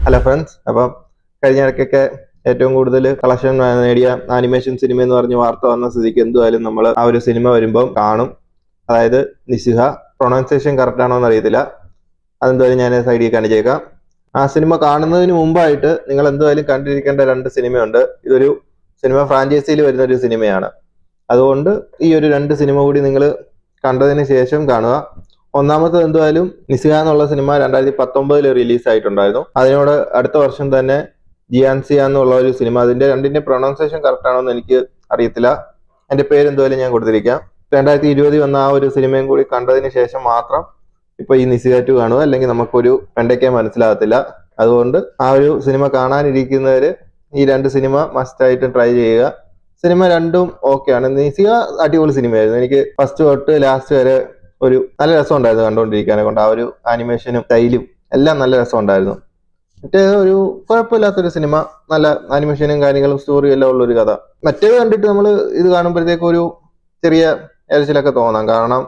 Hello friends, അപ്പം കഴിഞ്ഞ ഇടയ്ക്കൊക്കെ ഏറ്റവും കൂടുതൽ കളക്ഷൻ നേടിയ ആനിമേഷൻ സിനിമ എന്ന് പറഞ്ഞ് വാർത്ത വന്ന സ്ഥിതിക്ക് എന്തുമായാലും നമ്മൾ ആ ഒരു സിനിമ വരുമ്പം കാണും. അതായത് നിസിഹ. പ്രൊണൗൺസിയേഷൻ കറക്റ്റ് ആണോ എന്ന് അറിയത്തില്ല, അതെന്തായാലും ഞാൻ സൈഡിൽ കാണിച്ചേക്കാം. ആ സിനിമ കാണുന്നതിന് മുമ്പായിട്ട് നിങ്ങൾ എന്തുമായാലും കണ്ടിരിക്കേണ്ട രണ്ട് സിനിമയുണ്ട്. ഇതൊരു സിനിമ ഫ്രാഞ്ചൈസിയിൽ വരുന്ന ഒരു സിനിമയാണ്. അതുകൊണ്ട് ഈ ഒരു രണ്ട് സിനിമ കൂടി നിങ്ങൾ കണ്ടതിന് ശേഷം കാണുക. ഒന്നാമത്തെ എന്തുവായാലും നിസിഹ എന്നുള്ള സിനിമ 2019 റിലീസ് ആയിട്ടുണ്ടായിരുന്നു. അതിനോട് അടുത്ത വർഷം തന്നെ ജിയാൻസിയ എന്നുള്ള ഒരു സിനിമ, അതിന്റെ രണ്ടിന്റെ പ്രൊണൗൺസിയേഷൻ കറക്റ്റ് ആണോ എന്ന് എനിക്ക് അറിയത്തില്ല, എന്റെ പേര് എന്തുവായാലും ഞാൻ കൊടുത്തിരിക്കാം. 2020 വന്ന ആ ഒരു സിനിമയും കൂടി കണ്ടതിന് ശേഷം മാത്രം ഇപ്പൊ ഈ നിസിഹ 2 കാണുക, അല്ലെങ്കിൽ നമുക്കൊരു വെണ്ടയ്ക്ക മനസ്സിലാകത്തില്ല. അതുകൊണ്ട് ആ ഒരു സിനിമ കാണാനിരിക്കുന്നവര് ഈ രണ്ട് സിനിമ മസ്റ്റ് ആയിട്ട് ട്രൈ ചെയ്യുക. സിനിമ രണ്ടും ഓക്കെയാണ്. നിസിഹ അടിപൊളി സിനിമയായിരുന്നു. എനിക്ക് ഫസ്റ്റ് തൊട്ട് ലാസ്റ്റ് വരെ ഒരു നല്ല രസം ഉണ്ടായിരുന്നു കണ്ടുകൊണ്ടിരിക്കാനെ കൊണ്ട്. ആ ഒരു ആനിമേഷനും സ്റ്റൈലും എല്ലാം നല്ല രസം ഉണ്ടായിരുന്നു. മറ്റേത് ഒരു കുഴപ്പമില്ലാത്തൊരു സിനിമ, നല്ല ആനിമേഷനും കാര്യങ്ങളും സ്റ്റോറിയും എല്ലാം ഉള്ളൊരു കഥ. മറ്റേത് കണ്ടിട്ട് നമ്മൾ ഇത് കാണുമ്പോഴത്തേക്കും ഒരു ചെറിയ എരച്ചിലൊക്കെ തോന്നാം. കാരണം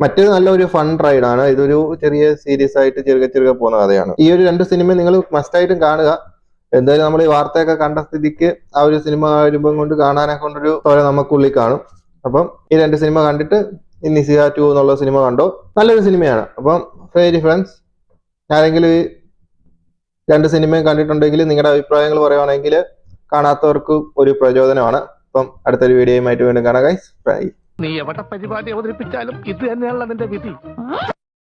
മറ്റേത് നല്ലൊരു ഫൺ റൈഡാണ്, ഇതൊരു ചെറിയ സീരിയസ് ആയിട്ട് ചെറുകെ പോകുന്ന കഥയാണ്. ഈ ഒരു രണ്ട് സിനിമ നിങ്ങൾ മസ്റ്റായിട്ടും കാണുക. എന്തായാലും നമ്മൾ ഈ വാർത്തയൊക്കെ കണ്ട സ്ഥിതിക്ക് ആ ഒരു സിനിമ വരുമ്പം കൊണ്ട് കാണാനെ കൊണ്ടൊരു തോര നമുക്കുള്ളിൽ കാണും. അപ്പം ഈ രണ്ട് സിനിമ കണ്ടിട്ട് നിസിഹ 2 എന്നുള്ള സിനിമ കണ്ടോ, നല്ലൊരു സിനിമയാണ്. അപ്പം ഫെയരി ഫ്രണ്ട്സ്, ആരെങ്കിലും ഈ രണ്ട് സിനിമയും കണ്ടിട്ടുണ്ടെങ്കിൽ നിങ്ങളുടെ അഭിപ്രായങ്ങൾ പറയുവാണെങ്കിൽ കാണാത്തവർക്ക് ഒരു പ്രചോദനമാണ്. അപ്പം അടുത്തൊരു വീഡിയോയുമായിട്ട് വീണ്ടും കാണാം ഗൈസ്. ബൈ. നീ എവിടെ പരിപാടി അവതരിപ്പിച്ചാലും ഇത് തന്നെയാണല്ലോ നിന്റെ വിധി.